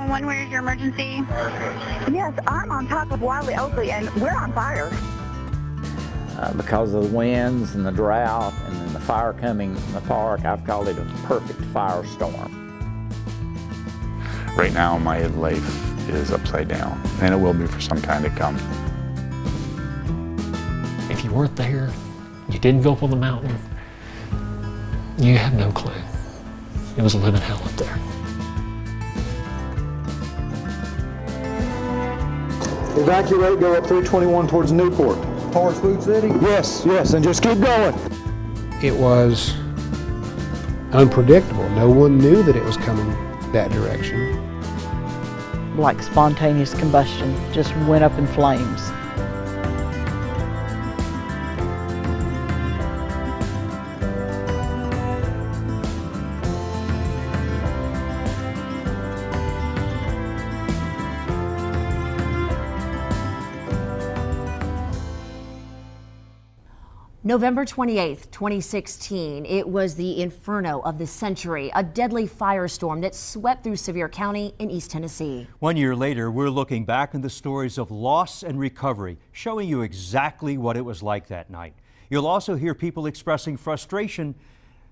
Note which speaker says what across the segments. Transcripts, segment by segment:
Speaker 1: 911, where's your emergency?
Speaker 2: Yes, I'm on top of Wiley Oakley and we're on fire.
Speaker 3: Because of the winds and the drought and then the fire coming in the park, I've called it a perfect firestorm.
Speaker 4: Right now, my life is upside down, and it will be for some time to come.
Speaker 5: If you weren't there, you didn't go up on the mountain, you have no clue. It was a living hell up there.
Speaker 6: Evacuate, go up 321 towards Newport. Towards Food City? Yes, and just keep going.
Speaker 7: It was unpredictable. No one knew that it was coming that direction.
Speaker 8: Like spontaneous combustion, just went up in flames.
Speaker 9: November 28th, 2016, it was the inferno of the century, a deadly firestorm that swept through Sevier County in East Tennessee.
Speaker 10: 1 year later, we're looking back on the stories of loss and recovery, showing you exactly what it was like that night. You'll also hear people expressing frustration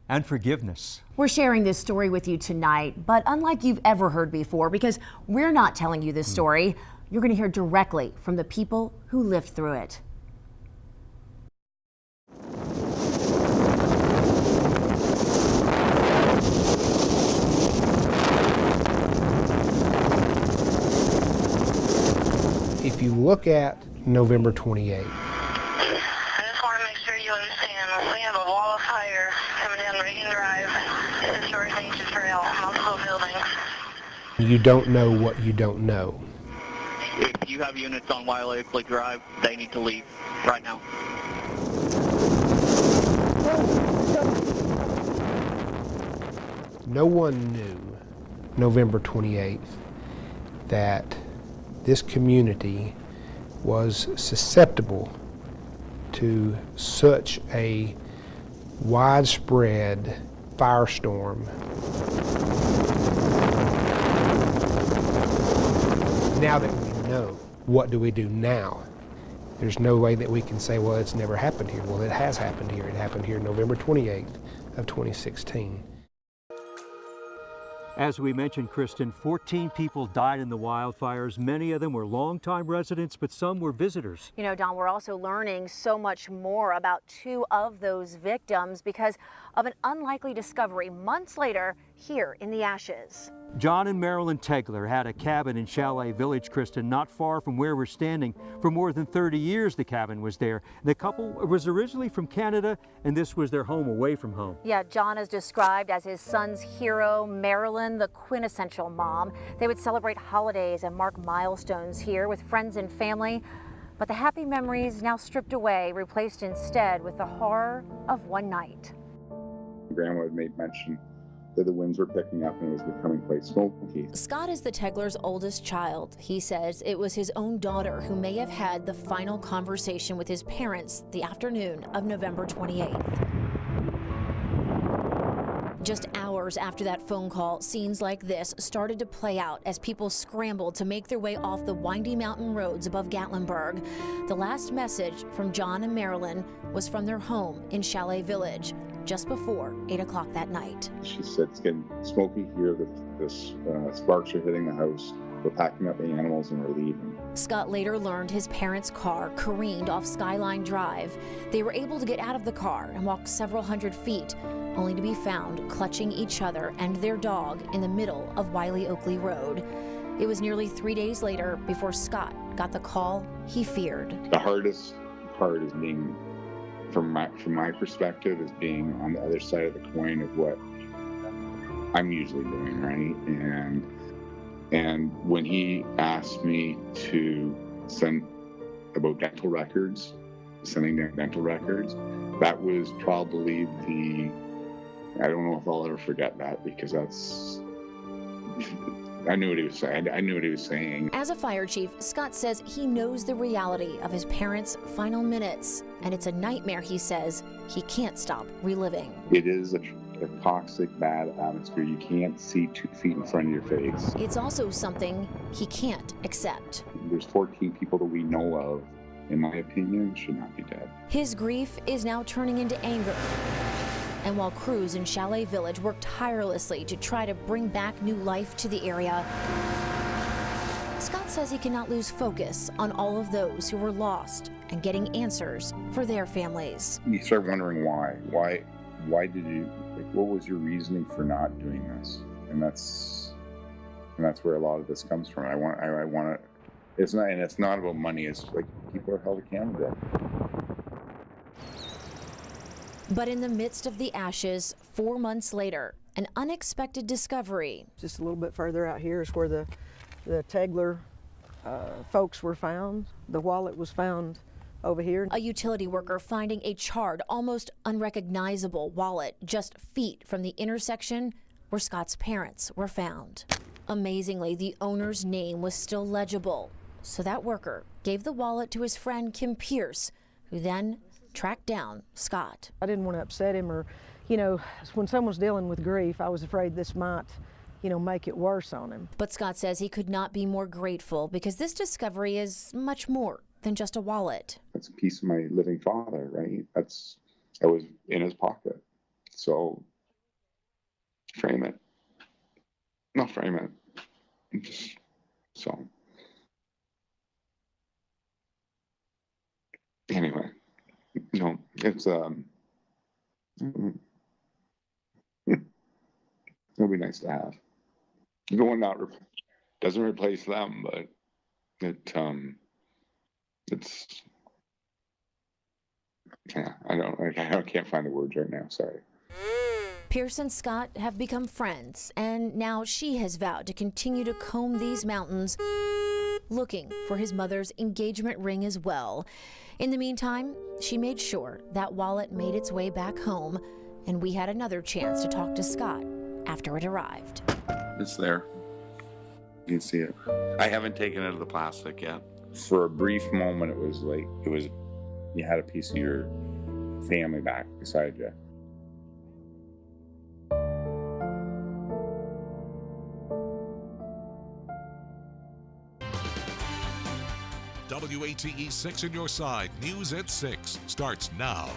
Speaker 10: and forgiveness.
Speaker 9: We're sharing this story with you tonight, but unlike you've ever heard before, because we're not telling you this story, you're going to hear directly from the people who lived through it.
Speaker 7: If you look at November 28th,
Speaker 1: I just want to make sure you understand. We have a wall of fire coming down Reagan Drive, historic nature trail, multiple buildings.
Speaker 7: you don't know what you don't know.
Speaker 11: If you have units on Wiley Oakley Drive, they need to leave right now.
Speaker 7: No one knew November 28th that this community was susceptible to such a widespread firestorm. Now that we know, what do we do now? There's no way that we can say, well, it's never happened here. Well, it has happened here. It happened here November 28th of 2016.
Speaker 10: As we mentioned, Kristen, 14 people died in the wildfires. Many of them were longtime residents, but some were visitors.
Speaker 9: You know, Don, we're also learning so much more about two of those victims because of an unlikely discovery months later here in the ashes.
Speaker 10: John and Marilyn Tegler had a cabin in Chalet Village, Kristen, not far from where we're standing. For more than 30 years, the cabin was there. The couple was originally from Canada, and this was their home away from home.
Speaker 9: Yeah, John is described as his son's hero, Marilyn, the quintessential mom. They would celebrate holidays and mark milestones here with friends and family. But the happy memories now stripped away, replaced instead with the horror of one night.
Speaker 4: Grandma had made mention that the winds were picking up and it was becoming quite smoky.
Speaker 9: Scott is the Teglers' oldest child. He says it was his own daughter who may have had the final conversation with his parents the afternoon of November 28th. Just hours after that phone call, scenes like this started to play out as people scrambled to make their way off the windy mountain roads above Gatlinburg. The last message from John and Marilyn was from their home in Chalet Village, just before 8 o'clock that night.
Speaker 4: She said, it's getting smoky here, the sparks are hitting the house, we're packing up the animals and we're leaving.
Speaker 9: Scott later learned his parents' car careened off Skyline Drive. They were able to get out of the car and walk several hundred feet, only to be found clutching each other and their dog in the middle of Wiley Oakley Road. It was nearly 3 days later before Scott got the call he feared.
Speaker 4: The hardest part is being, from my perspective, is being on the other side of the coin of what I'm usually doing, right? And when he asked me to send about dental records, sending down dental records, that was probably I don't know if I'll ever forget that, because I knew what he was saying. I knew what he was saying.
Speaker 9: As a fire chief, Scott says he knows the reality of his parents' final minutes, and it's a nightmare, he says, he can't stop reliving.
Speaker 4: It is a toxic, bad atmosphere. You can't see 2 feet in front of your face.
Speaker 9: It's also something he can't accept.
Speaker 4: There's 14 people that we know of, in my opinion, should not be dead.
Speaker 9: His grief is now turning into anger. And while crews in Chalet Village work tirelessly to try to bring back new life to the area, Scott says he cannot lose focus on all of those who were lost and getting answers for their families.
Speaker 4: You start wondering why. Why did you, like, what was your reasoning for not doing this? And that's where a lot of this comes from. I want to, it's not about money. It's like people are held accountable.
Speaker 9: But in the midst of the ashes, 4 months later, an unexpected discovery.
Speaker 12: Just a little bit further out here is where the Tegler folks were found. The wallet was found over here.
Speaker 9: A utility worker finding a charred, almost unrecognizable wallet just feet from the intersection where Scott's parents were found. Amazingly, the owner's name was still legible. So that worker gave the wallet to his friend Kim Pierce, who then tracked down Scott.
Speaker 12: I didn't want to upset him, or, you know, when someone's dealing with grief, I was afraid this might, you know, make it worse on him.
Speaker 9: But Scott says he could not be more grateful because this discovery is much more than just a wallet.
Speaker 4: That's a piece of my living father, right? That was in his pocket. So frame it. Not frame it. Just so. Anyway, no, it's it'll be nice to have. The one doesn't replace them, but it's yeah. I can't find the words right now. Sorry.
Speaker 9: Pierce and Scott have become friends, and now she has vowed to continue to comb these mountains, looking for his mother's engagement ring as well. In the meantime, she made sure that wallet made its way back home, and we had another chance to talk to Scott after it arrived.
Speaker 13: It's there. You can see it. I haven't taken it out of the plastic yet.
Speaker 4: For a brief moment, it was you had a piece of your family back beside you.
Speaker 14: WATE 6 on your side. News at 6 starts now.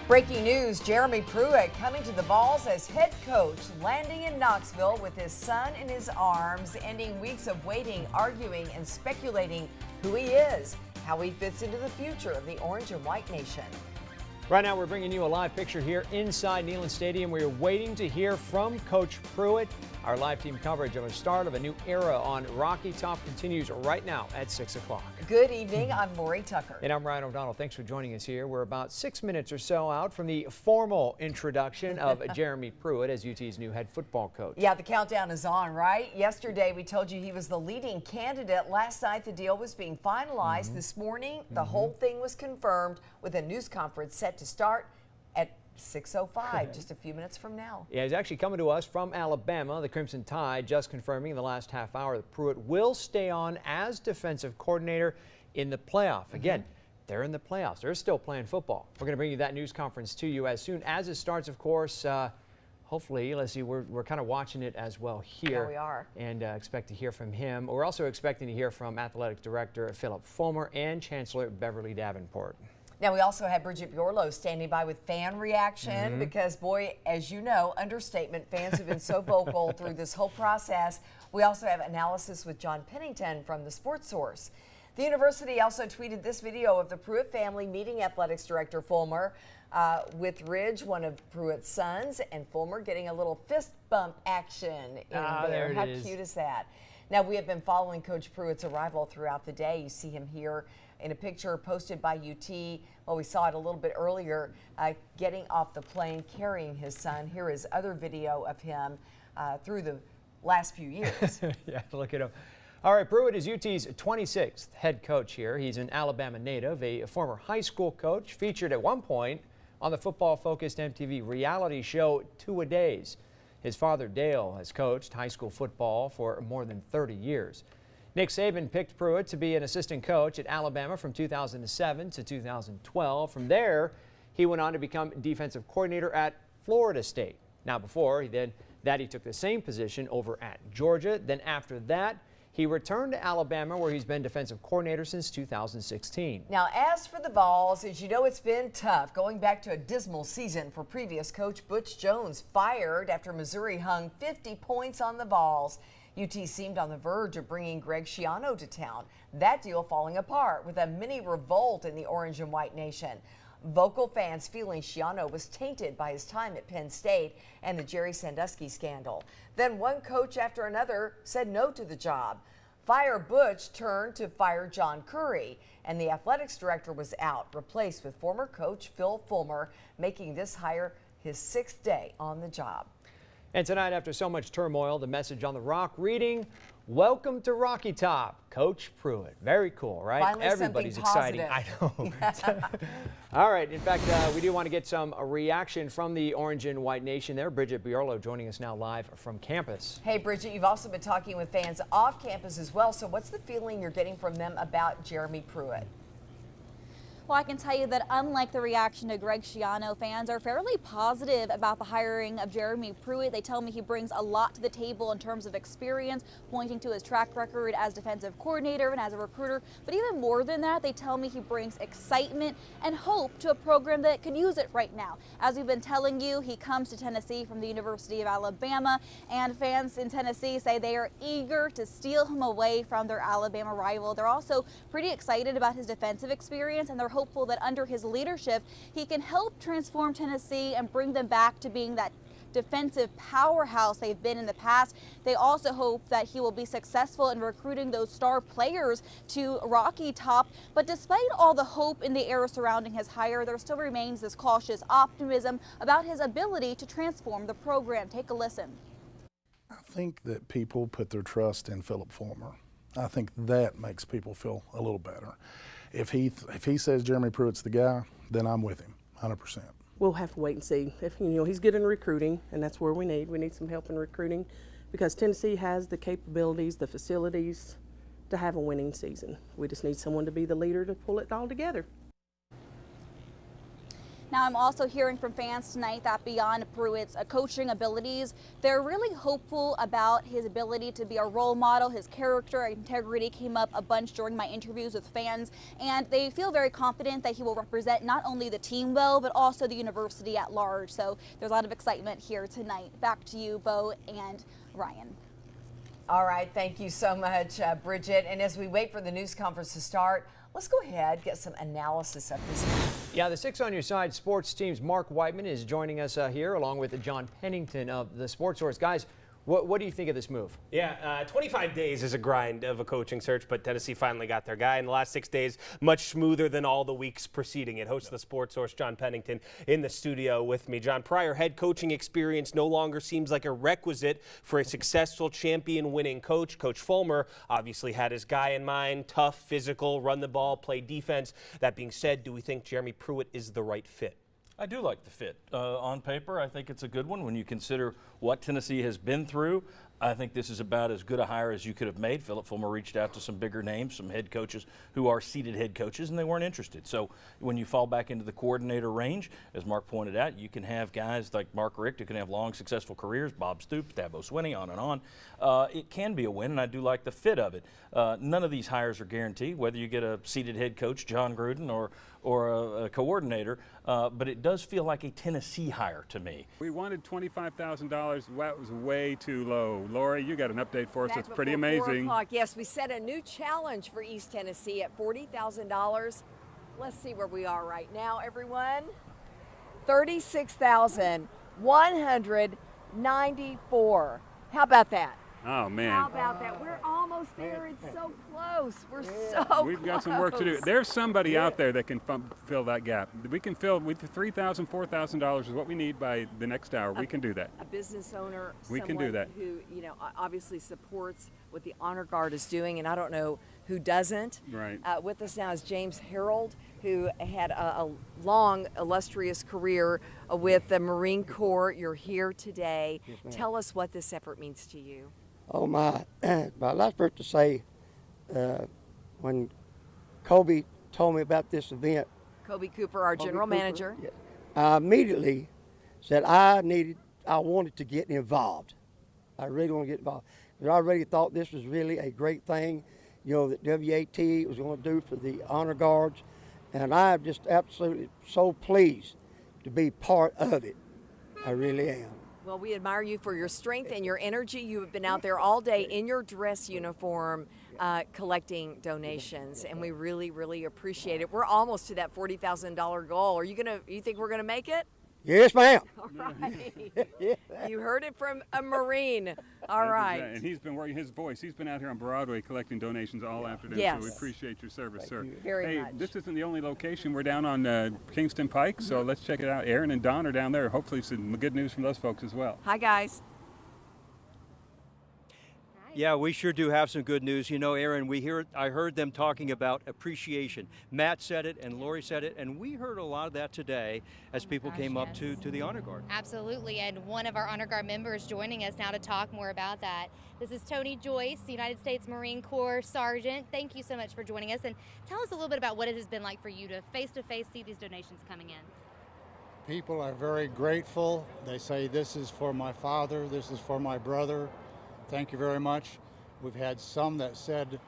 Speaker 15: Breaking news, Jeremy Pruitt coming to the Vols as head coach, landing in Knoxville with his son in his arms, ending weeks of waiting, arguing, and speculating who he is, how he fits into the future of the Orange and White Nation.
Speaker 10: Right now, we're bringing you a live picture here inside Neyland Stadium. We're waiting to hear from Coach Pruitt. Our live team coverage of the start of a new era on Rocky Top continues right now at 6 o'clock.
Speaker 15: Good evening. I'm Lori Tucker.
Speaker 10: And I'm Ryan O'Donnell. Thanks for joining us here. We're about 6 minutes or so out from the formal introduction of Jeremy Pruitt as UT's new head football coach.
Speaker 15: Yeah, the countdown is on, right? Yesterday, we told you he was the leading candidate. Last night, the deal was being finalized. This morning, the whole thing was confirmed with a news conference set to start at 6:05, just a few minutes from now.
Speaker 10: Yeah, he's actually coming to us from Alabama. The Crimson Tide just confirming in the last half hour that Pruitt will stay on as defensive coordinator in the playoff. Again, they're in the playoffs. They're still playing football. We're going to bring you that news conference to you as soon as it starts, of course. Hopefully, let's see, we're kind of watching it as well here.
Speaker 15: Yeah, we are.
Speaker 10: And expect to hear from him. We're also expecting to hear from Athletic Director Philip Fulmer and Chancellor Beverly Davenport.
Speaker 15: Now, we also have Bridget Bjorlo standing by with fan reaction because, boy, as you know, understatement, fans have been so vocal through this whole process. We also have analysis with John Pennington from the Sports Source. The university also tweeted this video of the Pruitt family meeting Athletics Director Fulmer with Ridge, one of Pruitt's sons, and Fulmer getting a little fist bump action in there. How cute is that? Now, we have been following Coach Pruitt's arrival throughout the day. You see him here in a picture posted by UT. Well, we saw it a little bit earlier, getting off the plane, carrying his son. Here is other video of him through the last few years.
Speaker 10: Yeah, look at him. All right, Pruitt is UT's 26th head coach here. He's an Alabama native, a former high school coach, featured at one point on the football-focused MTV reality show 2-A-Days. His father, Dale, has coached high school football for more than 30 years. Nick Saban picked Pruitt to be an assistant coach at Alabama from 2007 to 2012. From there, he went on to become defensive coordinator at Florida State.
Speaker 16: Now before, he took the same position over at Georgia. Then after that, he returned to Alabama, where he's been defensive coordinator since 2016.
Speaker 15: Now, as for the Vols, as you know, it's been tough going back to a dismal season for previous coach Butch Jones, fired after Missouri hung 50 points on the Vols. UT seemed on the verge of bringing Greg Schiano to town. That deal falling apart with a mini revolt in the Orange and White Nation. Vocal fans feeling Schiano was tainted by his time at Penn State and the Jerry Sandusky scandal. Then one coach after another said no to the job. Fire Butch turned to fire John Currie, and the athletics director was out, replaced with former coach Phil Fulmer, making this hire his 6th day on the job.
Speaker 16: And tonight, after so much turmoil, the message on the rock reading, "Welcome to Rocky Top, Coach Pruitt." Very cool, right?
Speaker 15: Finally,
Speaker 16: everybody's exciting. I know. All right. In fact, we do want to get some reaction from the Orange and White Nation there. Bridget Biorlo joining us now live from campus.
Speaker 15: Hey, Bridget, you've also been talking with fans off campus as well. So what's the feeling you're getting from them about Jeremy Pruitt?
Speaker 17: Well, I can tell you that unlike the reaction to Greg Schiano, fans are fairly positive about the hiring of Jeremy Pruitt. They tell me he brings a lot to the table in terms of experience, pointing to his track record as defensive coordinator and as a recruiter. But even more than that, they tell me he brings excitement and hope to a program that could use it right now. As we've been telling you, he comes to Tennessee from the University of Alabama, and fans in Tennessee say they are eager to steal him away from their Alabama rival. They're also pretty excited about his defensive experience, and they're hopeful that under his leadership, he can help transform Tennessee and bring them back to being that defensive powerhouse they've been in the past. They also hope that he will be successful in recruiting those star players to Rocky Top. But despite all the hope in the air surrounding his hire, there still remains this cautious optimism about his ability to transform the program. Take a listen.
Speaker 18: I think that people put their trust in Philip Fulmer. I think that makes people feel a little better. If he says Jeremy Pruitt's the guy, then I'm with him, 100%.
Speaker 19: We'll have to wait and see. If he's good in recruiting, and that's where we need some help in recruiting, because Tennessee has the capabilities, the facilities to have a winning season. We just need someone to be the leader to pull it all together.
Speaker 17: Now, I'm also hearing from fans tonight that beyond Pruitt's coaching abilities, they're really hopeful about his ability to be a role model. His character and integrity came up a bunch during my interviews with fans, and they feel very confident that he will represent not only the team well, but also the university at large. So there's a lot of excitement here tonight. Back to you, Bo and Ryan.
Speaker 15: All right, thank you so much, Bridget. And as we wait for the news conference to start, let's go ahead, get some analysis of this.
Speaker 16: Yeah, the 6 on Your Side sports team's Mark Whiteman is joining us here, along with John Pennington of the Sports Source. Guys, what do you think of this move?
Speaker 20: Yeah, 25 days is a grind of a coaching search, but Tennessee finally got their guy in the last 6 days, much smoother than all the weeks preceding it. Host of the Sports Source, John Pennington, in the studio with me. John, prior head coaching experience no longer seems like a requisite for a successful champion-winning coach. Coach Fulmer obviously had his guy in mind, tough, physical, run the ball, play defense. That being said, do we think Jeremy Pruitt is the right fit?
Speaker 21: I do like the fit. On paper, I think it's a good one when you consider what Tennessee has been through. I think this is about as good a hire as you could have made. Philip Fulmer reached out to some bigger names, some head coaches who are seated head coaches, and they weren't interested. So when you fall back into the coordinator range, as Mark pointed out, you can have guys like Mark Richt who can have long, successful careers, Bob Stoops, Dabo Swinney, on and on. It can be a win, and I do like the fit of it. None of these hires are guaranteed, whether you get a seated head coach, John Gruden, or a coordinator, but it does feel like a Tennessee hire to me.
Speaker 22: We wanted $25,000. That was way too low. Lori, you got an update for us. That's pretty amazing.
Speaker 23: 4 o'clock. Yes, we set a new challenge for East Tennessee at $40,000. Let's see where we are right now, everyone. $36,194. How about that?
Speaker 22: Oh, man.
Speaker 23: How about that? We're almost there. It's so close. We're so close.
Speaker 22: We've got some work to do. There's somebody out there that can fill that gap. We can fill with $3,000, $4,000 is what we need by the next hour. We can do that.
Speaker 23: A business owner,
Speaker 22: we can do that.
Speaker 23: Who, obviously supports what the Honor Guard is doing, and I don't know who doesn't.
Speaker 22: Right.
Speaker 23: With us now is James Harold, who had a long, illustrious career with the Marine Corps. You're here today.
Speaker 24: Yes, ma'am.
Speaker 23: Tell us what this effort means to you.
Speaker 24: Oh my, my last first to say, when Kobe told me about this event.
Speaker 23: Kobe Cooper, our general manager.
Speaker 24: Yes, I immediately said I needed I wanted to get involved. I really want to get involved. I already thought this was really a great thing, you know, that WATE was going to do for the honor guards. And I'm just absolutely so pleased to be part of it. I really am.
Speaker 23: Well, we admire you for your strength and your energy. You have been out there all day in your dress uniform collecting donations, and we really, really appreciate it. We're almost to that $40,000 goal. You think we're gonna make it?
Speaker 24: Yes, ma'am.
Speaker 23: All right. You heard it from a Marine. All right.
Speaker 22: And he's been working his voice. He's been out here on Broadway collecting donations all afternoon.
Speaker 23: Yes.
Speaker 22: So we appreciate your service, sir.
Speaker 23: Very
Speaker 22: hey,
Speaker 23: much.
Speaker 22: This isn't the only location. We're down on Kingston Pike, so let's check it out. Aaron and Don are down there. Hopefully some good news from those folks as well.
Speaker 23: Hi, guys.
Speaker 10: Yeah, we sure do have some good news. You know, Aaron, I heard them talking about appreciation. Matt said it and Lori said it, and we heard a lot of that today as people came up to the Honor Guard.
Speaker 2: Absolutely, and one of our Honor Guard members joining us now to talk more about that. This is Tony Joyce, the United States Marine Corps Sergeant. Thank you so much for joining us, and tell us a little bit about what it has been like for you to face see these donations coming in.
Speaker 3: People are very grateful. They say, this is for my father, this is for my brother. Thank you very much. We've had some that said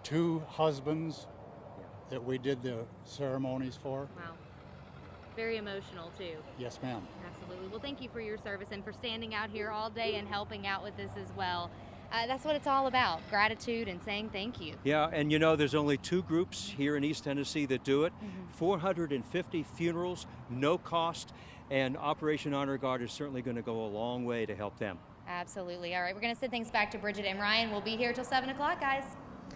Speaker 3: 2 husbands that we did the ceremonies for.
Speaker 2: Wow. Very emotional too.
Speaker 3: Yes, ma'am.
Speaker 2: Absolutely. Well, thank you for your service and for standing out here all day and helping out with this as well. That's what it's all about, gratitude and saying thank you.
Speaker 10: Yeah, and you know, there's only 2 groups here in East Tennessee that do it. 450 funerals, no cost, and Operation Honor Guard is certainly going to go a long way to help them.
Speaker 2: Absolutely. All right, we're going to send things back to Bridget and Ryan. We'll be here till 7 o'clock, guys.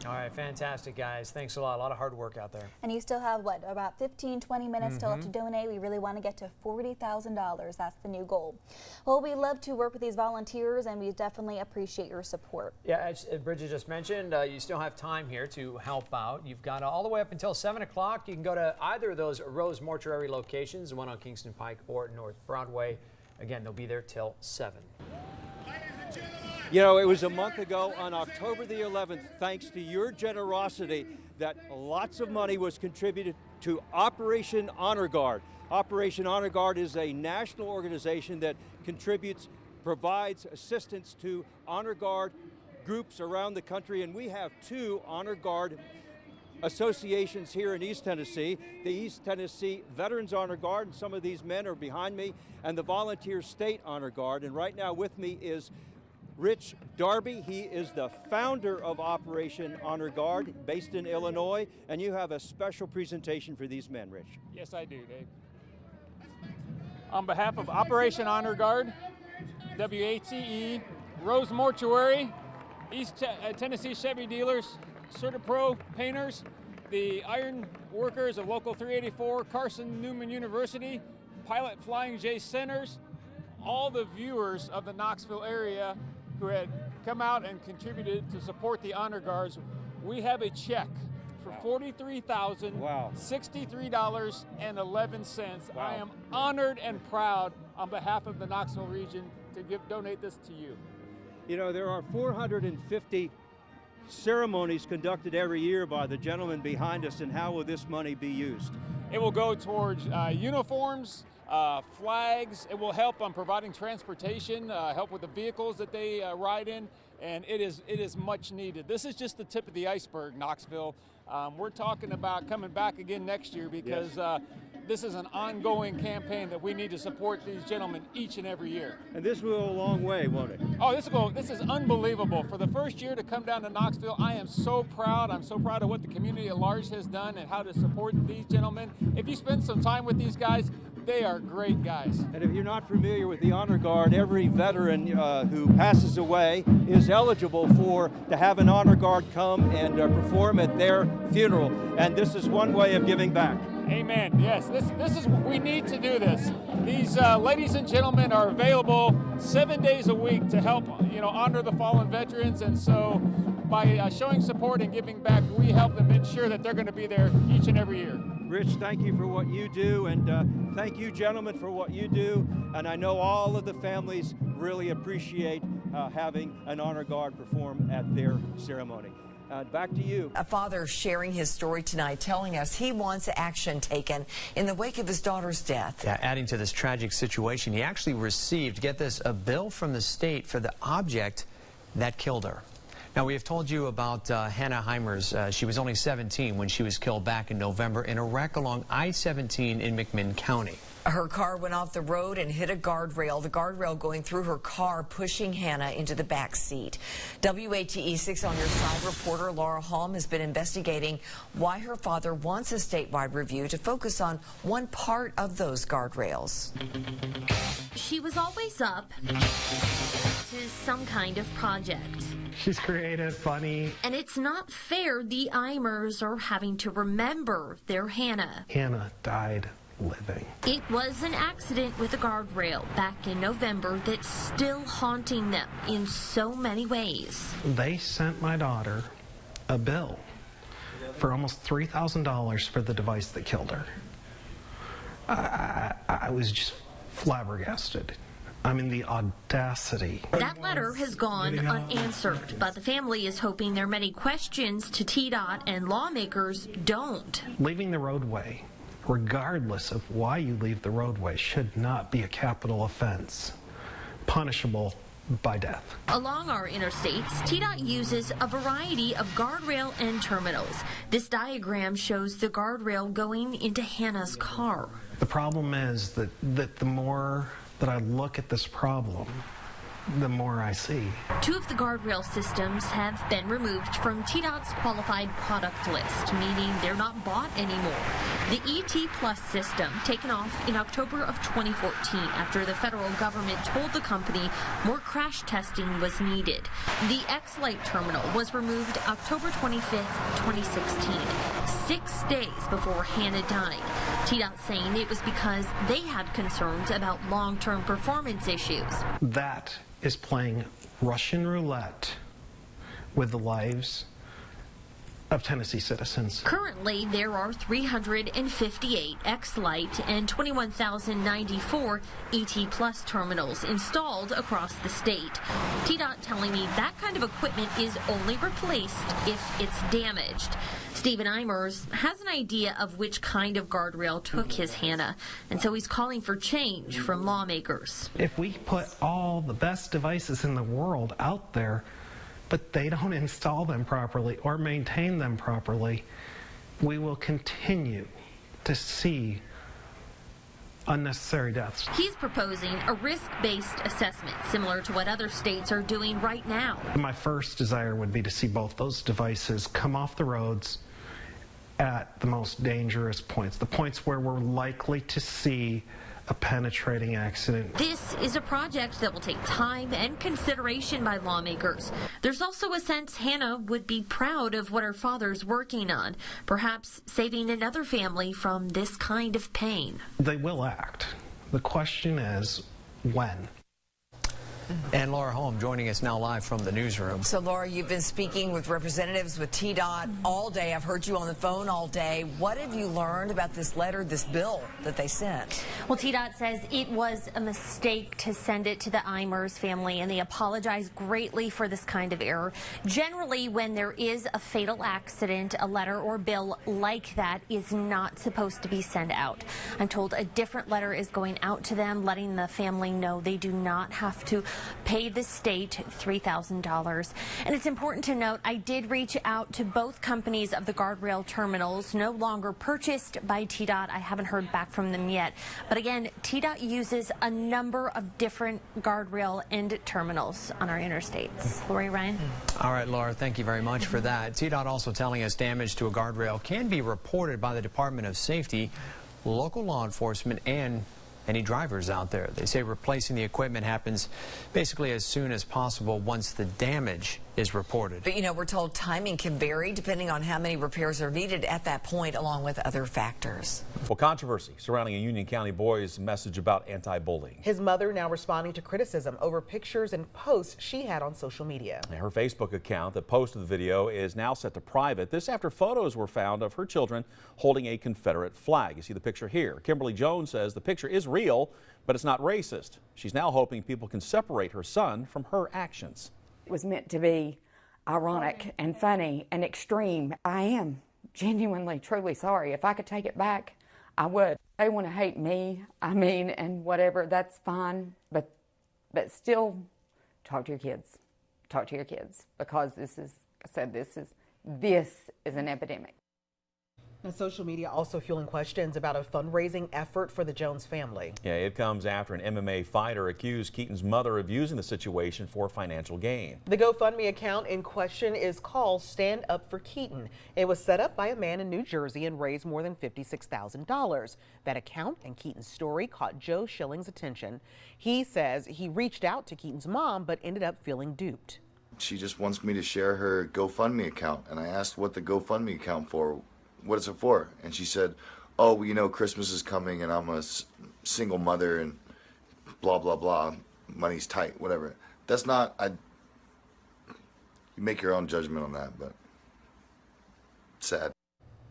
Speaker 16: All right, fantastic, guys. Thanks a lot. A lot of hard work out there.
Speaker 17: And you still have, what, about 15, 20 minutes still left to donate. We really want to get to $40,000. That's the new goal. Well, we love to work with these volunteers, and we definitely appreciate your support.
Speaker 16: Yeah, as Bridget just mentioned, you still have time here to help out. You've got all the way up until 7 o'clock. You can go to either of those Rose Mortuary locations, the one on Kingston Pike or North Broadway. Again, they'll be there till 7.
Speaker 10: You know, it was a month ago on October the 11th, thanks to your generosity, that lots of money was contributed to Operation Honor Guard. Operation Honor Guard is a national organization that provides assistance to Honor Guard groups around the country, and we have 2 Honor Guard associations here in East Tennessee. The East Tennessee Veterans Honor Guard, and some of these men are behind me, and the Volunteer State Honor Guard. And right now with me is Rich Darby. He is the founder of Operation Honor Guard, based in Illinois, and you have a special presentation for these men, Rich.
Speaker 5: Yes, I do, Dave. On behalf of Operation Honor Guard, WATE, Rose Mortuary, East Tennessee Chevy Dealers, CertaPro Painters, the Iron Workers of Local 384, Carson Newman University, Pilot Flying J Centers, all the viewers of the Knoxville area who had come out and contributed to support the Honor Guards. We have a check for $43,063.11. I am honored and proud on behalf of the Knoxville region to donate this to you.
Speaker 10: You know, there are 450 ceremonies conducted every year by the gentleman behind us, and how will this money be used?
Speaker 5: It will go towards uniforms, flags. It will help on providing transportation, help with the vehicles that they ride in, and it is much needed. This is just the tip of the iceberg, Knoxville. We're talking about coming back again next year because this is an ongoing campaign that we need to support these gentlemen each and every year.
Speaker 10: And this will go a long way, won't it?
Speaker 5: Oh, this is unbelievable. For the first year to come down to Knoxville, I am so proud. I'm so proud of what the community at large has done and how to support these gentlemen. If you spend some time with these guys, they are great guys.
Speaker 10: And if you're not familiar with the Honor Guard, every veteran who passes away is eligible to have an Honor Guard come and perform at their funeral. And this is one way of giving back.
Speaker 5: Amen. Yes, this is we need to do this. These ladies and gentlemen are available 7 days a week to help honor the fallen veterans, and so by showing support and giving back, we help them ensure that they're going to be there each and every year.
Speaker 10: Rich, thank you for what you do, and thank you, gentlemen, for what you do. And I know all of the families really appreciate having an Honor Guard perform at their ceremony.
Speaker 1: Back to you.
Speaker 15: A father sharing his story tonight, telling us he wants action taken in the wake of his daughter's death.
Speaker 16: Yeah, adding to this tragic situation, he actually received, get this, a bill from the state for the object that killed her. Now, we have told you about Hannah Heimers. She was only 17 when she was killed back in November in a wreck along I-17 in McMinn County.
Speaker 15: Her car went off the road and hit a guardrail, the guardrail going through her car, pushing Hannah into the back seat. WATE 6 on Your Side reporter Laura Holm has been investigating why her father wants a statewide review to focus on one part of those guardrails.
Speaker 6: She was always up to some kind of project.
Speaker 8: She's creative, funny.
Speaker 6: And it's not fair the Eimers are having to remember their Hannah.
Speaker 8: Hannah died living.
Speaker 6: It was an accident with a guardrail back in November that's still haunting them in so many ways.
Speaker 8: They sent my daughter a bill for almost $3,000 for the device that killed her. I was just flabbergasted. I mean, the audacity.
Speaker 6: That letter has gone unanswered, but the family is hoping their many questions to TDOT and lawmakers don't.
Speaker 8: Leaving the roadway, regardless of why you leave the roadway, should not be a capital offense, punishable by death.
Speaker 6: Along our interstates, TDOT uses a variety of guardrail and terminals. This diagram shows the guardrail going into Hannah's car.
Speaker 8: The problem is that the more that I look at this problem, the more I see.
Speaker 6: 2 of the guardrail systems have been removed from TDOT's qualified product list, meaning they're not bought anymore. The ET Plus system, taken off in October of 2014 after the federal government told the company more crash testing was needed. The X-Lite terminal was removed October 25th, 2016, 6 days before Hannah died. TDOT saying it was because they had concerns about long-term performance issues.
Speaker 8: That is playing Russian roulette with the lives of Tennessee citizens.
Speaker 6: Currently, there are 358 X-Lite and 21,094 ET Plus terminals installed across the state. TDOT telling me that kind of equipment is only replaced if it's damaged. Stephen Eimers has an idea of which kind of guardrail took his Hannah, and so he's calling for change from lawmakers.
Speaker 8: If we put all the best devices in the world out there, but they don't install them properly or maintain them properly, we will continue to see unnecessary deaths.
Speaker 6: He's proposing a risk-based assessment, similar to what other states are doing right now.
Speaker 8: My first desire would be to see both those devices come off the roads at the most dangerous points, the points where we're likely to see a penetrating accident.
Speaker 6: This is a project that will take time and consideration by lawmakers. There's also a sense Hannah would be proud of what her father's working on, perhaps saving another family from this kind of pain.
Speaker 8: They will act. The question is, when?
Speaker 16: And Laura Holm joining us now live from the newsroom.
Speaker 15: So, Laura, you've been speaking with representatives with TDOT all day. I've heard you on the phone all day. What have you learned about this letter, this bill that they sent?
Speaker 6: Well, TDOT says it was a mistake to send it to the Eimers family, and they apologize greatly for this kind of error. Generally, when there is a fatal accident, a letter or bill like that is not supposed to be sent out. I'm told a different letter is going out to them, letting the family know they do not have to pay the state $3,000. And it's important to note, I did reach out to both companies of the guardrail terminals, no longer purchased by TDOT. I haven't heard back from them yet. But again, TDOT uses a number of different guardrail and terminals on our interstates. Lori, Ryan?
Speaker 16: All right, Laura, thank you very much for that. TDOT also telling us damage to a guardrail can be reported by the Department of Safety, local law enforcement, and any drivers out there. They say replacing the equipment happens basically as soon as possible once the damage is reported.
Speaker 15: But, you know, we're told timing can vary depending on how many repairs are needed at that point, along with other factors.
Speaker 11: Well, controversy surrounding a Union County boy's message about anti-bullying.
Speaker 25: His mother now responding to criticism over pictures and posts she had on social media.
Speaker 11: Her Facebook account that posted the video is now set to private. This after photos were found of her children holding a Confederate flag. You see the picture here. Kimberly Jones says the picture is real, but it's not racist. She's now hoping people can separate her son from her actions.
Speaker 26: It was meant to be
Speaker 1: ironic and funny and extreme. I am genuinely, truly sorry. If I could take it back, I would. They want to hate me, and whatever, that's fine. But still, talk to your kids. Talk to your kids, because this is an epidemic.
Speaker 25: Now, social media also fueling questions about a fundraising effort for the Jones family.
Speaker 11: Yeah, it comes after an MMA fighter accused Keaton's mother of using the situation for financial gain.
Speaker 25: The GoFundMe account in question is called Stand Up for Keaton. It was set up by a man in New Jersey and raised more than $56,000. That account and Keaton's story caught Joe Schilling's attention. He says he reached out to Keaton's mom but ended up feeling duped.
Speaker 7: She just wants me to share her GoFundMe account, and I asked what the GoFundMe account for. What is it for? And she said, oh, well, you know, Christmas is coming and I'm a single mother and blah, blah, blah. Money's tight, whatever. That's not, you make your own judgment on that, but sad.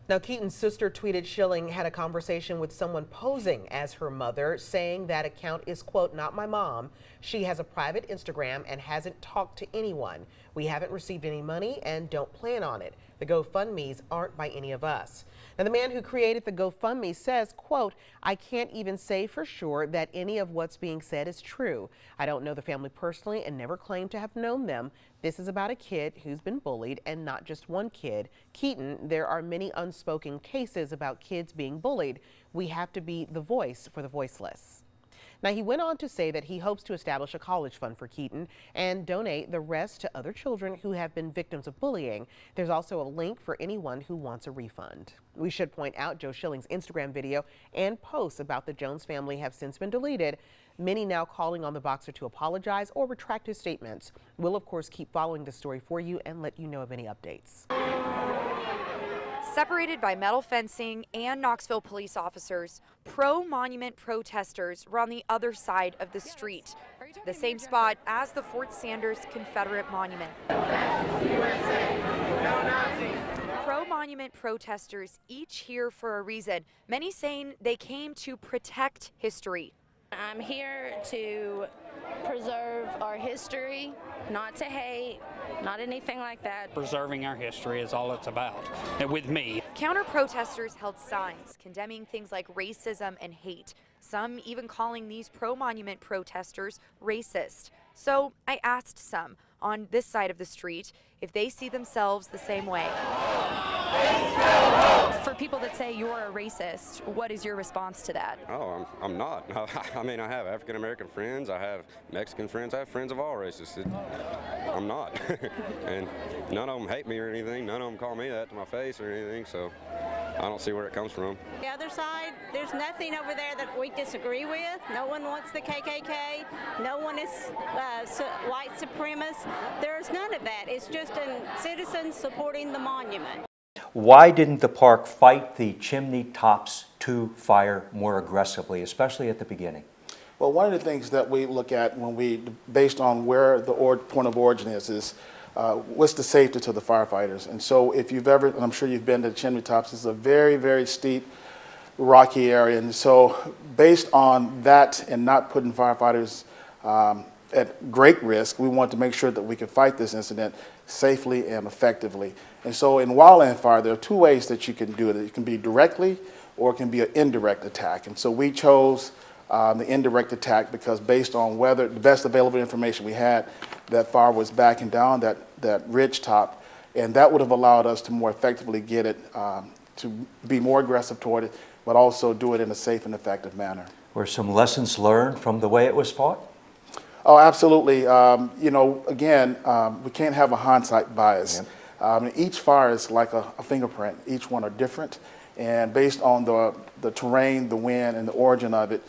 Speaker 25: Now, Keaton's sister tweeted Schilling had a conversation with someone posing as her mother, saying that account is, quote, not my mom. She has a private Instagram and hasn't talked to anyone. We haven't received any money and don't plan on it. The GoFundMes aren't by any of us. Now, the man who created the GoFundMe says, quote, I can't even say for sure that any of what's being said is true. I don't know the family personally and never claimed to have known them. This is about a kid who's been bullied, and not just one kid. Keaton, there are many unspoken cases about kids being bullied. We have to be the voice for the voiceless. Now, he went on to say that he hopes to establish a college fund for Keaton and donate the rest to other children who have been victims of bullying. There's also a link for anyone who wants a refund. We should point out Joe Schilling's Instagram video and posts about the Jones family have since been deleted. Many now calling on the boxer to apologize or retract his statements. We'll, of course, keep following the story for you and let you know of any updates.
Speaker 9: Separated by metal fencing and Knoxville police officers, pro-monument protesters were on the other side of the street, the same spot as the Fort Sanders Confederate Monument. Pro-monument protesters each here for a reason, many saying they came to protect history.
Speaker 12: I'm here to preserve our history, not to hate, not anything like that.
Speaker 13: Preserving our history is all it's about, with me.
Speaker 9: Counter-protesters held signs condemning things like racism and hate, some even calling these pro-monument protesters racist. So I asked some on this side of the street if they see themselves the same way.
Speaker 12: For people that say you're a racist, what is your response to that?
Speaker 26: Oh, I'm not. I mean, I have African American friends, I have Mexican friends, I have friends of all races. I'm not. And none of them hate me or anything. None of them call me that to my face or anything, so I don't see where it comes from.
Speaker 27: The other side, there's nothing over there that we disagree with. No one wants the KKK. No one is white supremacist. There's none of that. It's just citizens supporting the monument.
Speaker 10: Why didn't the park fight the chimney tops to fire more aggressively, especially at the beginning?
Speaker 28: Well, one of the things that we look at based on where the point of origin is what's the safety to the firefighters. And so if you've ever, and I'm sure you've been to the chimney tops, it's a very, very steep, rocky area. And so based on that and not putting firefighters at great risk, we want to make sure that we can fight this incident safely and effectively. And so in wildland fire, there are two ways that you can do it. It can be directly or it can be an indirect attack. And so we chose the indirect attack because based on the best available information we had, that fire was backing down that ridge top, and that would have allowed us to more effectively get it, to be more aggressive toward it, but also do it in a safe and effective manner.
Speaker 10: Were some lessons learned from the way it was fought?
Speaker 28: Oh, absolutely. Again, we can't have a hindsight bias. Yep. Each fire is like a fingerprint. Each one are different, and based on the terrain, the wind, and the origin of it,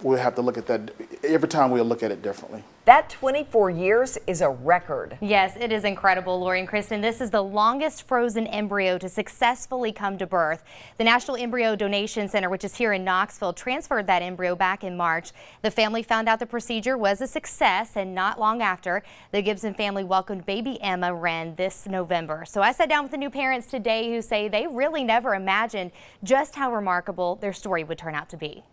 Speaker 28: we'll have to look at that. Every time we'll look at it differently.
Speaker 15: That 24 years is a record.
Speaker 2: Yes, it is incredible, Lori and Kristen. This is the longest frozen embryo to successfully come to birth. The National Embryo Donation Center, which is here in Knoxville, transferred that embryo back in March. The family found out the procedure was a success, and not long after, the Gibson family welcomed baby Emma Wren this November. So I sat down with the new parents today who say they really never imagined just how remarkable their story would turn out to be.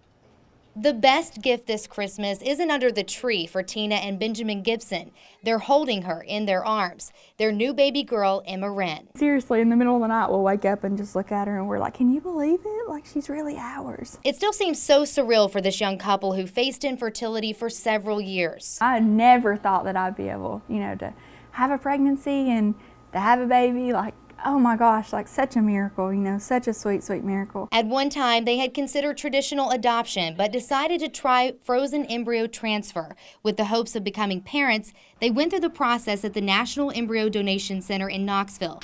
Speaker 2: The best gift this Christmas isn't under the tree for Tina and Benjamin Gibson. They're holding her in their arms, their new baby girl, Emma Wren.
Speaker 4: Seriously, in the middle of the night, we'll wake up and just look at her and we're like, can you believe it? Like, she's really ours.
Speaker 2: It still seems so surreal for this young couple who faced infertility for several years.
Speaker 4: I never thought that I'd be able, to have a pregnancy and to have a baby. Like, oh my gosh, like such a miracle, such a sweet, sweet miracle.
Speaker 2: At one time, they had considered traditional adoption, but decided to try frozen embryo transfer. With the hopes of becoming parents, they went through the process at the National Embryo Donation Center in Knoxville,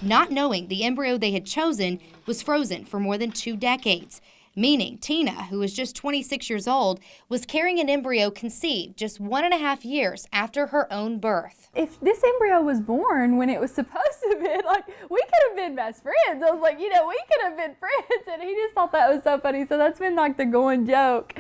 Speaker 2: not knowing the embryo they had chosen was frozen for more than 2 decades. Meaning Tina, who was just 26 years old, was carrying an embryo conceived just 1.5 years after her own birth.
Speaker 4: If this embryo was born when it was supposed to be, like, we could have been best friends. I was like, we could have been friends. And he just thought that was so funny. So that's been like the going joke.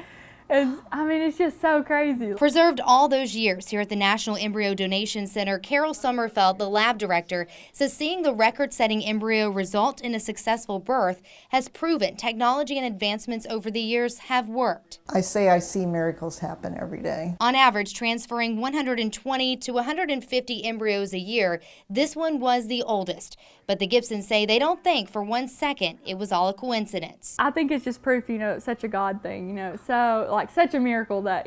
Speaker 4: And I mean, it's just so crazy.
Speaker 2: Preserved all those years here at the National Embryo Donation Center, Carol Sommerfeld, the lab director, says seeing the record-setting embryo result in a successful birth has proven technology and advancements over the years have worked.
Speaker 14: I see miracles happen every day.
Speaker 2: On average, transferring 120 to 150 embryos a year, this one was the oldest. But the Gibsons say they don't think for 1 second it was all a coincidence.
Speaker 4: I think it's just proof, it's such a God thing, so like such a miracle that,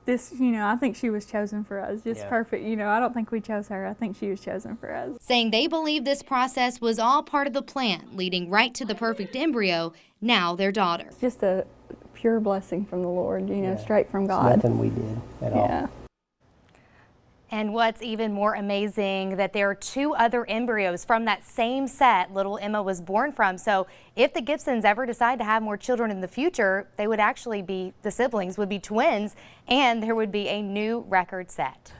Speaker 4: this, I think she was chosen for us. Just perfect. I don't think we chose her. I think she was chosen for us.
Speaker 2: Saying they believe this process was all part of the plan, leading right to the perfect embryo, now their daughter.
Speaker 4: It's just a pure blessing from the Lord, straight from God.
Speaker 18: It's nothing we did at all.
Speaker 2: And what's even more amazing, that there are 2 other embryos from that same set little Emma was born from. So if the Gibsons ever decide to have more children in the future, they would actually be, the siblings would be twins, and there would be a new record set.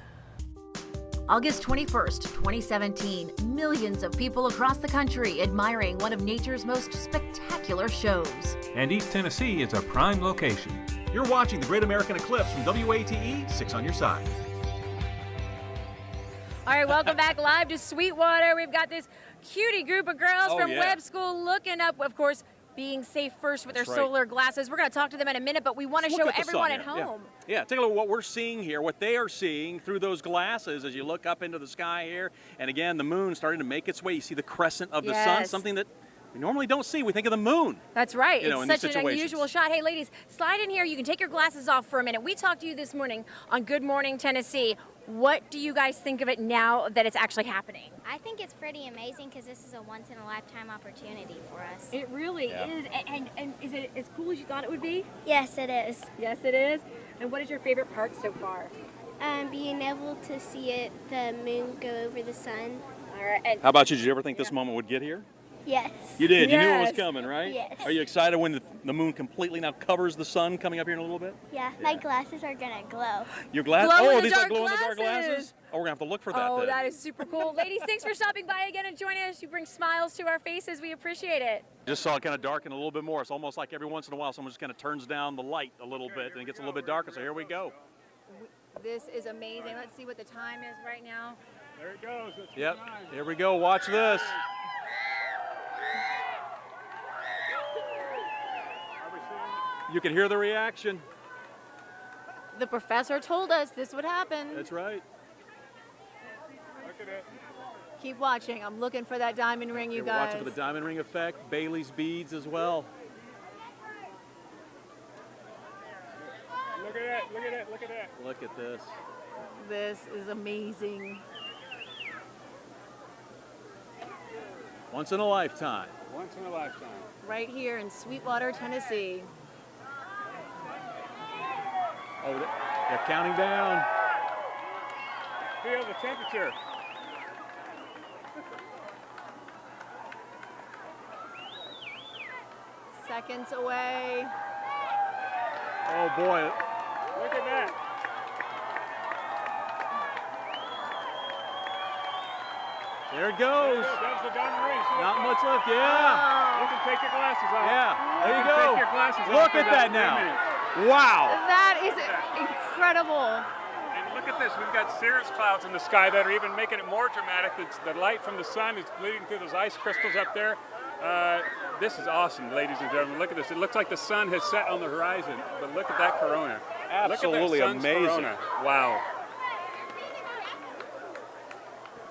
Speaker 19: August 21st, 2017, millions of people across the country admiring one of nature's most spectacular shows.
Speaker 20: And East Tennessee is a prime location.
Speaker 11: You're watching the Great American Eclipse from WATE, 6 on your side.
Speaker 21: All right, welcome back live to Sweetwater. We've got this cutie group of girls from Webb School looking up, of course, being safe first with their solar glasses. We're going to talk to them in a minute, but we want to show everyone at home.
Speaker 11: Yeah, take a look at what we're seeing here, what they are seeing through those glasses as you look up into the sky here. And again, the moon starting to make its way. You see the crescent of the sun, something that we normally don't see. We think of the moon.
Speaker 21: That's right. It's such an
Speaker 11: situations.
Speaker 21: unusual shot. Hey, ladies, slide in here. You can take your glasses off for a minute. We talked to you this morning on Good Morning Tennessee. What do you guys think of it now that it's actually happening?
Speaker 22: I think it's pretty amazing because this is a once-in-a-lifetime opportunity for us.
Speaker 21: It really is. And is it as cool as you thought it would be?
Speaker 22: Yes, it is.
Speaker 21: Yes, it is. And what is your favorite part so far?
Speaker 22: Being able to see the moon go over the sun.
Speaker 21: All right.
Speaker 11: How about you? Did you ever think this moment would get here?
Speaker 22: Yes.
Speaker 11: You did? You knew it was coming, right?
Speaker 22: Yes.
Speaker 11: Are you excited when the moon completely now covers the sun coming up here in a little bit?
Speaker 22: Yeah, my glasses are going to glow.
Speaker 11: Your glasses?
Speaker 21: Oh,
Speaker 11: these are glow-in-the-dark glasses? Oh, we're going to have to look for that
Speaker 21: Oh,
Speaker 11: then.
Speaker 21: that is super cool. Ladies, thanks for stopping by again and joining us. You bring smiles to our faces. We appreciate it.
Speaker 11: Just saw it kind of darken a little bit more. It's almost like every once in a while someone just kind of turns down the light a little bit and it gets a little bit darker. So here we go.
Speaker 21: This is amazing. Let's see what the time is right now.
Speaker 5: There it goes.
Speaker 11: Yep. Here we go. Watch this. You can hear the reaction.
Speaker 21: The professor told us this would happen.
Speaker 11: That's right.
Speaker 5: Look at it.
Speaker 21: Keep watching. I'm looking for that diamond ring, you
Speaker 11: We're
Speaker 21: guys.
Speaker 11: watching for the diamond ring effect, Bailey's beads as well.
Speaker 5: Look at that, look at that, look at that.
Speaker 11: Look at this.
Speaker 21: This is amazing.
Speaker 11: Once in a lifetime.
Speaker 5: Once in a lifetime.
Speaker 21: Right here in Sweetwater, Tennessee.
Speaker 11: Oh, they're counting down.
Speaker 5: Feel the temperature.
Speaker 21: Seconds away.
Speaker 11: Oh boy.
Speaker 5: Look at that.
Speaker 11: There it goes.
Speaker 5: That's the diamond ring. See?
Speaker 11: Not much left, yeah.
Speaker 5: You can take your glasses off.
Speaker 11: Yeah, there you go.
Speaker 5: Take your glasses off.
Speaker 11: Look at that now. Wow.
Speaker 21: That is incredible.
Speaker 5: And look at this. We've got cirrus clouds in the sky that are even making it more dramatic. The light from the sun is bleeding through those ice crystals up there. This is awesome, ladies and gentlemen. Look at this. It looks like the sun has set on the horizon, but look at that corona.
Speaker 11: Absolutely
Speaker 5: look at that sun's
Speaker 11: amazing.
Speaker 5: Corona. Wow.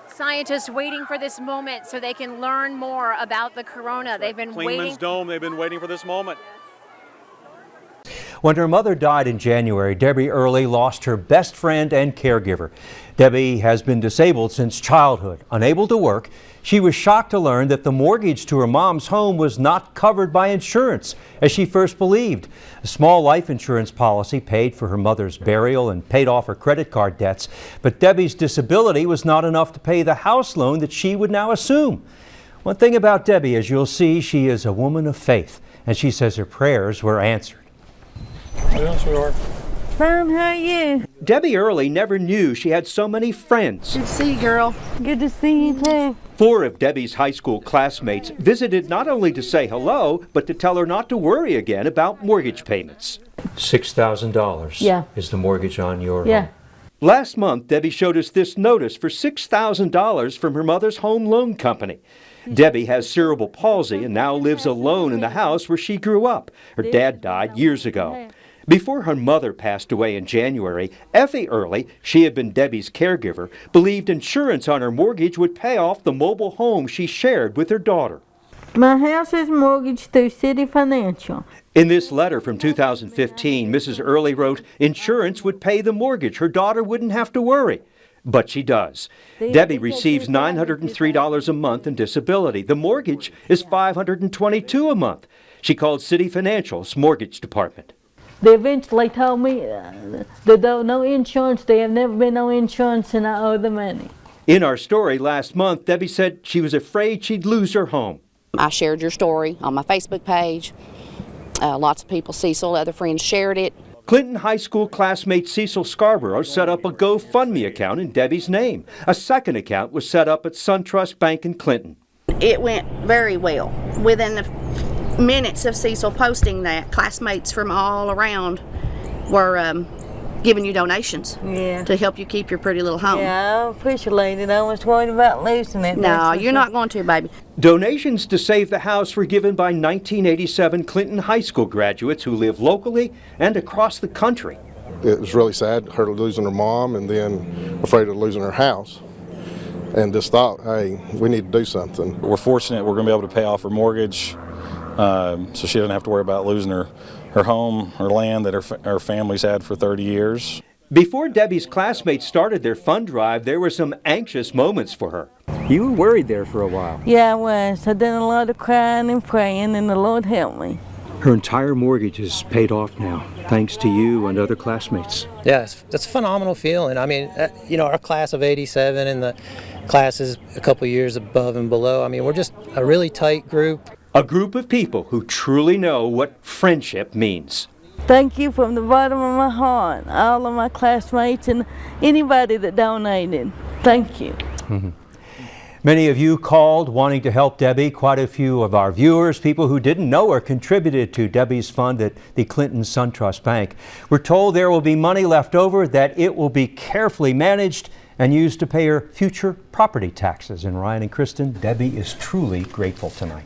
Speaker 21: Scientists waiting for this moment so they can learn more about the corona. They've been waiting.
Speaker 11: Klingman's Dome, they've been waiting for this moment.
Speaker 10: When her mother died in January, Debbie Early lost her best friend and caregiver. Debbie has been disabled since childhood, unable to work. She was shocked to learn that the mortgage to her mom's home was not covered by insurance, as she first believed. A small life insurance policy paid for her mother's burial and paid off her credit card debts, but Debbie's disability was not enough to pay the house loan that she would now assume. One thing about Debbie, as you'll see, she is a woman of faith, and she says her prayers were answered.
Speaker 3: Mom, how are you?
Speaker 10: Debbie Early never knew she had so many friends.
Speaker 3: Good to see you, girl. Good to see you, too.
Speaker 10: 4 of Debbie's high school classmates visited not only to say hello, but to tell her not to worry again about mortgage payments. $6,000 is the mortgage on your home. Last month, Debbie showed us this notice for $6,000 from her mother's home loan company. Debbie has cerebral palsy and now lives alone in the house where she grew up. Her dad died years ago. Before her mother passed away in January, Effie Early, she had been Debbie's caregiver, believed insurance on her mortgage would pay off the mobile home she shared with her daughter.
Speaker 3: My house is mortgaged through City Financial.
Speaker 10: In this letter from 2015, Mrs. Early wrote, insurance would pay the mortgage. Her daughter wouldn't have to worry. But she does. Debbie receives $903 a month in disability. The mortgage is $522 a month. She called City Financial's mortgage department.
Speaker 3: They eventually told me that there was no insurance. There have never been no insurance, and I owe the money.
Speaker 10: In our story last month, Debbie said she was afraid she'd lose her home.
Speaker 6: I shared your story on my Facebook page. Lots of people, Cecil, other friends shared it.
Speaker 10: Clinton High School classmate Cecil Scarborough set up a GoFundMe account in Debbie's name. A second account was set up at SunTrust Bank in Clinton.
Speaker 6: It went very well. Within the minutes of Cecil posting that, classmates from all around were giving you donations to help you keep your pretty little home.
Speaker 3: Yeah, I appreciate it. I was worried about losing it.
Speaker 6: No, you're not going to, baby.
Speaker 10: Donations to save the house were given by 1987 Clinton High School graduates who live locally and across the country.
Speaker 8: It was really sad, her losing her mom and then afraid of losing her house. And just thought, hey, we need to do something.
Speaker 16: We're fortunate we're going to be able to pay off her mortgage so she doesn't have to worry about losing her home, her land that her family's had for 30 years.
Speaker 10: Before Debbie's classmates started their fund drive, there were some anxious moments for her.
Speaker 8: You were worried there for a while.
Speaker 3: Yeah, I was. I did a lot of crying and praying, and the Lord helped me.
Speaker 10: Her entire mortgage is paid off now, thanks to you and other classmates.
Speaker 17: Yeah, it's a phenomenal feeling. I mean, our class of 87 and the classes a couple years above and below, I mean, we're just a really tight group.
Speaker 10: A group of people who truly know what friendship means.
Speaker 3: Thank you from the bottom of my heart, all of my classmates and anybody that donated. Thank you.
Speaker 10: Many of you called wanting to help Debbie. Quite a few of our viewers, people who didn't know her, contributed to Debbie's fund at the Clinton SunTrust Bank. We're told there will be money left over, that it will be carefully managed and used to pay her future property taxes. And Ryan and Kristen, Debbie is truly grateful tonight.